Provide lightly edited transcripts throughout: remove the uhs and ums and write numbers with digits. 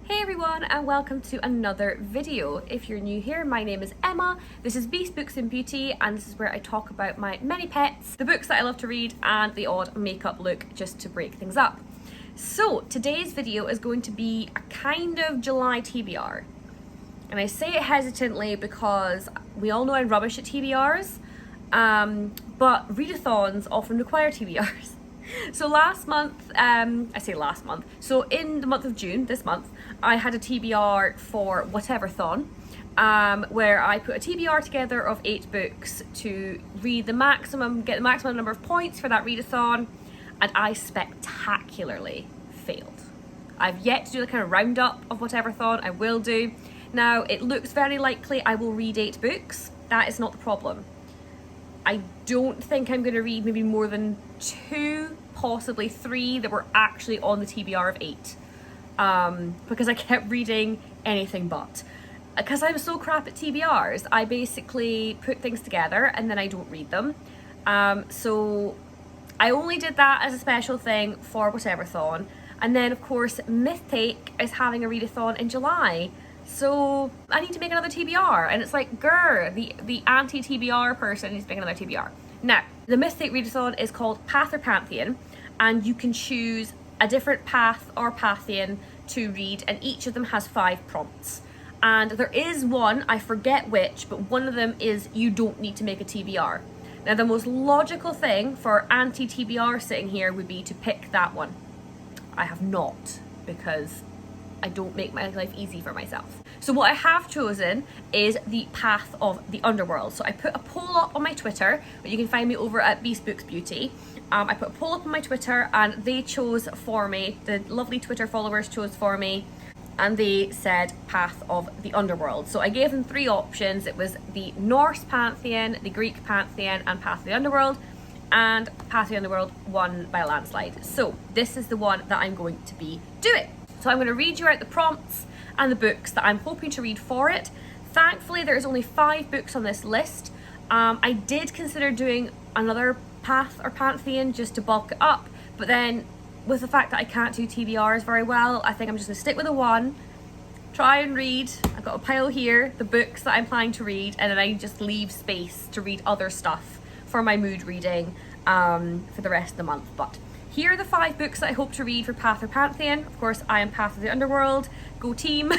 Hey everyone, and welcome to another video. If you're new here, my name is Emma, this is Beast Books and Beauty, and this is where I talk about my many pets, the books that I love to read, and the odd makeup look just to break things up. So today's video is going to be a kind of July TBR. And I say it hesitantly because we all know I'm rubbish at TBRs, but readathons often require TBRs. So last month, so in the month of June, this month, I had a TBR for whatever-thon, where I put a TBR together of 8 books to read get the maximum number of points for that readathon, and I spectacularly failed. I've yet to do the kind of roundup of whatever-thon. I will do. Now, it looks very likely I will read 8 books. That is not the problem. I don't think I'm going to read maybe more than 2, possibly 3 that were actually on the TBR of 8. Because I kept reading anything but. Because I'm so crap at TBRs, I basically put things together and then I don't read them. So I only did that as a special thing for whatever-thon. And then, of course, Mythic is having a readathon in July. So I need to make another TBR, and it's like, the anti-TBR person needs to make another TBR. Now, the Mythic readathon is called Path or Pantheon, and you can choose a different path or pantheon to read, and each of them has 5 prompts. And there is one, I forget which, but one of them is you don't need to make a TBR. Now, the most logical thing for anti-TBR sitting here would be to pick that one. I have not, because I don't make my life easy for myself. So what I have chosen is the Path of the Underworld. So I put a poll up on my Twitter, but you can find me over at Beast Books Beauty. I put a poll up on my Twitter and they chose for me, the lovely Twitter followers chose for me, and they said Path of the Underworld. So I gave them 3 options. It was the Norse Pantheon, the Greek Pantheon, and Path of the Underworld. And Path of the Underworld won by a landslide. So this is the one that I'm going to be doing. So I'm going to read you out the prompts and the books that I'm hoping to read for it. Thankfully, there's only 5 books on this list. I did consider doing another Path or Pantheon just to bulk it up, but then with the fact that I can't do TBRs very well, I think I'm just going to stick with the one, try and read. I've got a pile here, the books that I'm planning to read, and then I just leave space to read other stuff for my mood reading for the rest of the month. But here are the 5 books that I hope to read for Path or Pantheon. Of course, I am Path of the Underworld. Go team!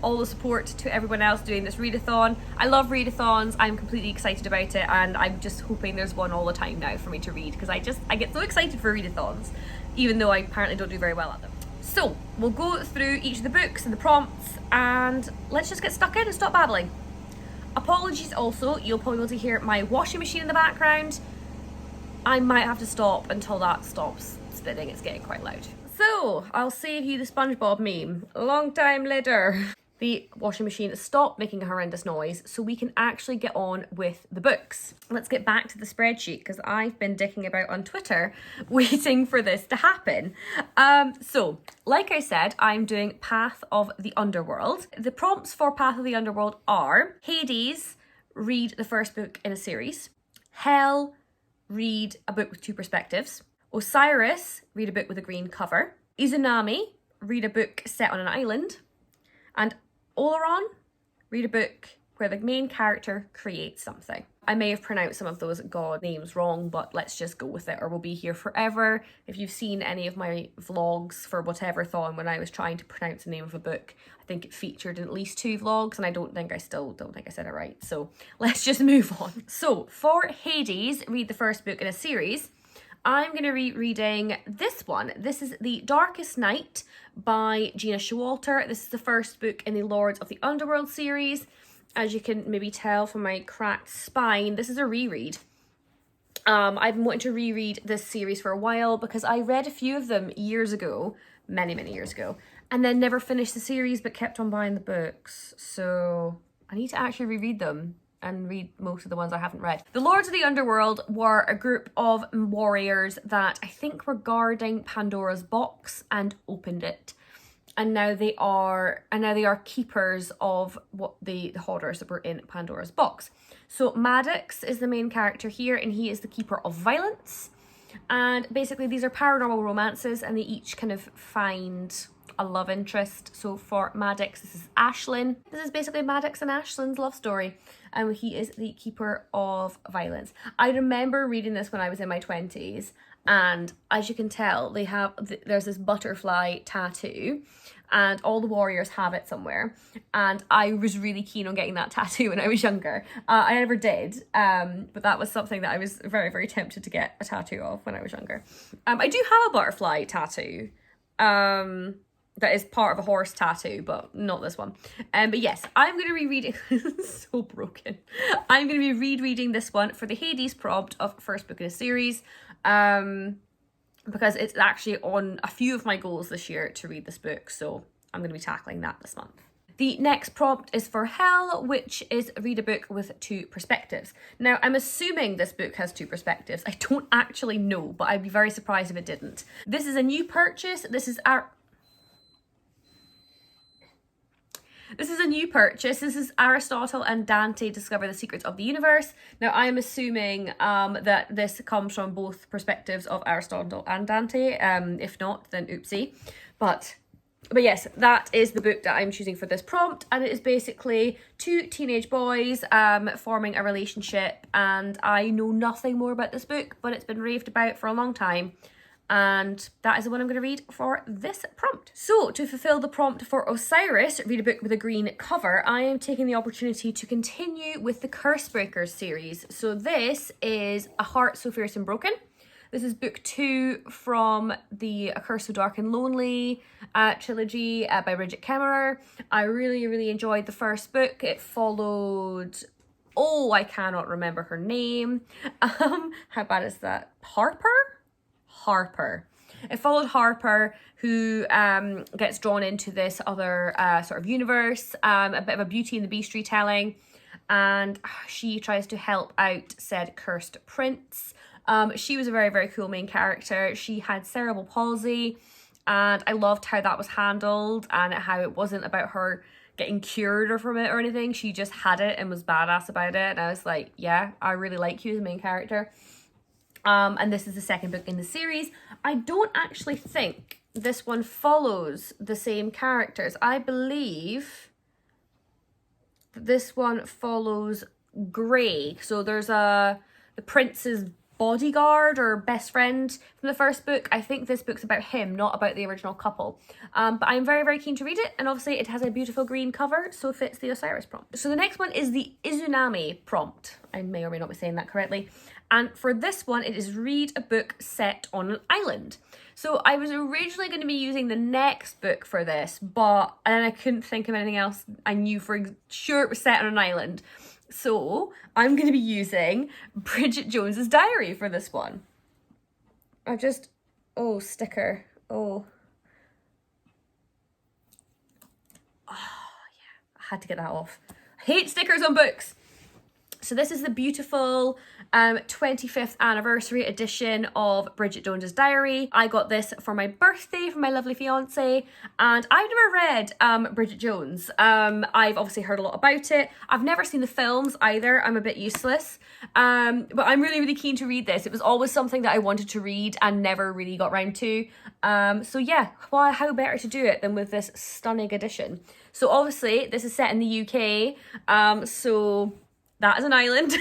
All the support to everyone else doing this readathon. I love readathons. I'm completely excited about it, and I'm just hoping there's one all the time now for me to read, because I get so excited for readathons, even though I apparently don't do very well at them. So we'll go through each of the books and the prompts, and let's just get stuck in and stop babbling. Apologies also, you'll probably be able to hear my washing machine in the background. I might have to stop until that stops spinning, it's getting quite loud. So, I'll save you the SpongeBob meme. A long time later. The washing machine stopped making a horrendous noise, so we can actually get on with the books. Let's get back to the spreadsheet, because I've been dicking about on Twitter waiting for this to happen. So, like I said, I'm doing Path of the Underworld. The prompts for Path of the Underworld are Hades, read the first book in a series. Hell, read a book with 2 perspectives. Osiris, read a book with a green cover. Izanami, read a book set on an island. And Oleron, read a book where the main character creates something. I may have pronounced some of those god names wrong, but let's just go with it, or we'll be here forever. If you've seen any of my vlogs for whatever-thon when I was trying to pronounce the name of a book, I think it featured in at least 2 vlogs, and I don't think I said it right. So let's just move on. So for Hades, read the first book in a series, I'm going to be reading this one. This is The Darkest Night by Gina Showalter. This is the first book in the Lords of the Underworld series. As you can maybe tell from my cracked spine, this is a reread. I've been wanting to reread this series for a while because I read a few of them years ago, many years ago, and then never finished the series but kept on buying the books. So I need to actually reread them and read most of the ones I haven't read. The Lords of the Underworld were a group of warriors that I think were guarding Pandora's box and opened it. And now they are keepers of what the horrors that were in Pandora's box. So Maddox is the main character here, and he is the keeper of violence. And basically these are paranormal romances, and they each kind of find a love interest. So for Maddox, this is Ashlyn. This is basically Maddox and Ashlyn's love story. And he is the keeper of violence. I remember reading this when I was in my 20s. And as you can tell, there's this butterfly tattoo. And all the warriors have it somewhere. And I was really keen on getting that tattoo when I was younger. I never did, but that was something that I was very, very tempted to get a tattoo of when I was younger. I do have a butterfly tattoo that is part of a horse tattoo, but not this one. But yes, I'm going to be reading, so broken. I'm going to be rereading this one for the Hades prompt of first book in a series. Because it's actually on a few of my goals this year to read this book, so I'm going to be tackling that this month. The next prompt is for Hell, which is read a book with 2 perspectives. Now, I'm assuming this book has 2 perspectives. I don't actually know, but I'd be very surprised if it didn't. This is a new purchase. This is Aristotle and Dante discover the secrets of the universe. Now, I am assuming that this comes from both perspectives of Aristotle and Dante. If not, then oopsie. But yes, that is the book that I'm choosing for this prompt. And it is basically 2 teenage boys forming a relationship. And I know nothing more about this book, but it's been raved about for a long time. And that is the one I'm going to read for this prompt. So to fulfill the prompt for Osiris, read a book with a green cover, I am taking the opportunity to continue with the Cursebreakers series. So this is A Heart So Fierce and Broken. This is book 2 from the A Curse So Dark and Lonely trilogy by Bridget Kemmerer. I really, really enjoyed the first book. It followed... Oh, I cannot remember her name. How bad is that? Harper. It followed Harper, who gets drawn into this other sort of universe, a bit of a Beauty and the Beast retelling, and she tries to help out said cursed prince. She was a very, very cool main character. She had cerebral palsy, and I loved how that was handled and how it wasn't about her getting cured or from it or anything. She just had it and was badass about it, and I was like, yeah, I really like you as a main character. And this is the second book in the series. I don't actually think this one follows the same characters. I believe that this one follows Grey. So there's the prince's bodyguard or best friend from the first book. I think this book's about him, not about the original couple. But I'm very, very keen to read it. And obviously it has a beautiful green cover, so fits the Osiris prompt. So the next one is the Izunami prompt. I may or may not be saying that correctly. And for this one, it is read a book set on an island. So I was originally going to be using the next book for this, and then I couldn't think of anything else I knew for sure it was set on an island. So I'm going to be using Bridget Jones's Diary for this one. Sticker. Oh yeah, I had to get that off. I hate stickers on books. So this is the beautiful 25th anniversary edition of Bridget Jones's Diary. I got this for my birthday from my lovely fiance, and I've never read Bridget Jones. I've obviously heard a lot about it. I've never seen the films either. I'm a bit useless. But I'm really, really keen to read this. It was always something that I wanted to read and never really got round to. So yeah, how better to do it than with this stunning edition. So obviously this is set in the UK. So that is an island.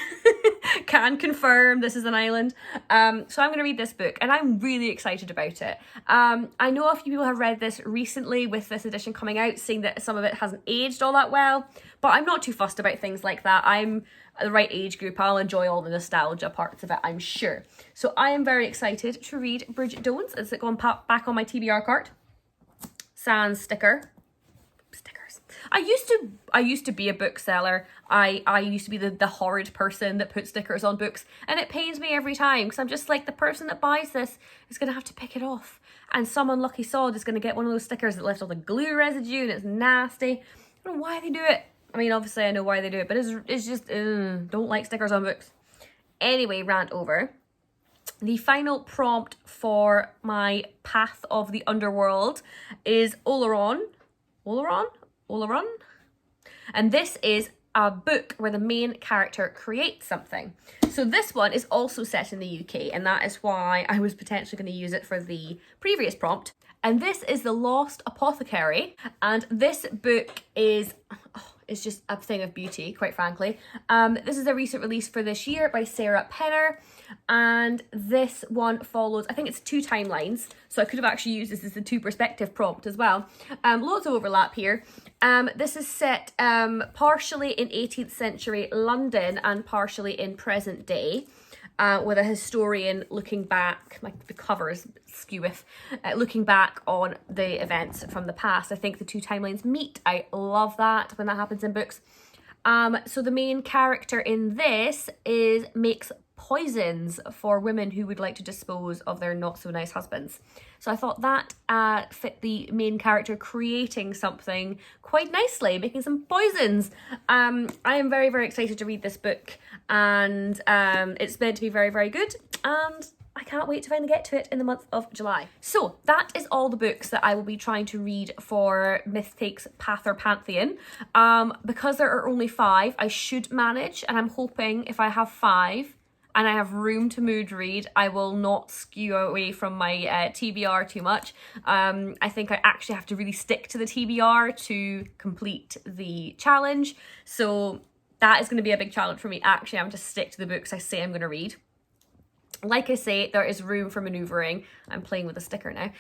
Can confirm this is an island. So I'm going to read this book and I'm really excited about it. I know a few people have read this recently with this edition coming out, seeing that some of it hasn't aged all that well, but I'm not too fussed about things like that. I'm the right age group. I'll enjoy all the nostalgia parts of it, I'm sure. So I am very excited to read Bridget Jones. It's going back on my TBR cart. Sans stickers. I used to be a bookseller. I used to be the horrid person that put stickers on books, and it pains me every time because I'm just like, the person that buys this is going to have to pick it off, and some unlucky sod is going to get one of those stickers that left all the glue residue and it's nasty. I don't know why they do it. I mean, obviously I know why they do it, but it's just don't like stickers on books. Anyway, rant over. The final prompt for my Path of the Underworld is Oleron. And this is a book where the main character creates something. So this one is also set in the UK, and that is why I was potentially going to use it for the previous prompt. And this is The Lost Apothecary. And this book is... it's just a thing of beauty, quite frankly. This is a recent release for this year by Sarah Penner, and this one follows, I think it's 2 timelines, so I could have actually used this as the 2 perspective prompt as well. Lots of overlap here. This is set partially in 18th century London and partially in present day. With a historian looking back, like the cover is skewiff, looking back on the events from the past. I think the 2 timelines meet. I love that when that happens in books. So the main character in this makes poisons for women who would like to dispose of their not so nice husbands. So I thought that fit the main character creating something quite nicely, making some poisons. I am very, very excited to read this book, and it's meant to be very, very good, and I can't wait to finally get to it in the month of July. So that is all the books that I will be trying to read for Myth Takes Pather Pantheon. Because there are only 5, I should manage, and I'm hoping if I have 5, and I have room to mood read, I will not skew away from my TBR too much. I think I actually have to really stick to the TBR to complete the challenge. So that is going to be a big challenge for me. Actually, I'm going to stick to the books I say I'm going to read. Like I say, there is room for manoeuvring. I'm playing with a sticker now.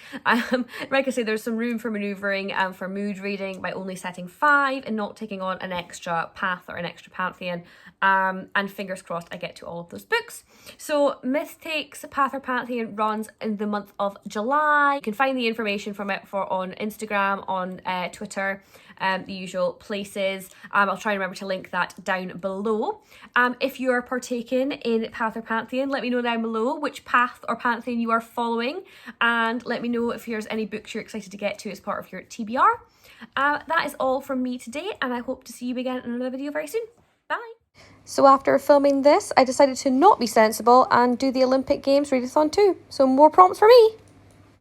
Like I say, there's some room for manoeuvring and for mood reading by only setting 5 and not taking on an extra path or an extra pantheon. And fingers crossed I get to all of those books. So Myth Takes Pather Pantheon runs in the month of July. You can find the information from it on Instagram, on Twitter, the usual places. I'll try and remember to link that down below. If you are partaking in Pather Pantheon, let me know down below which path or pantheon you are following, and let me know if there's any books you're excited to get to as part of your TBR. That is all from me today, and I hope to see you again in another video very soon. Bye! So after filming this, I decided to not be sensible and do the Olympic Games readathon too. So more prompts for me!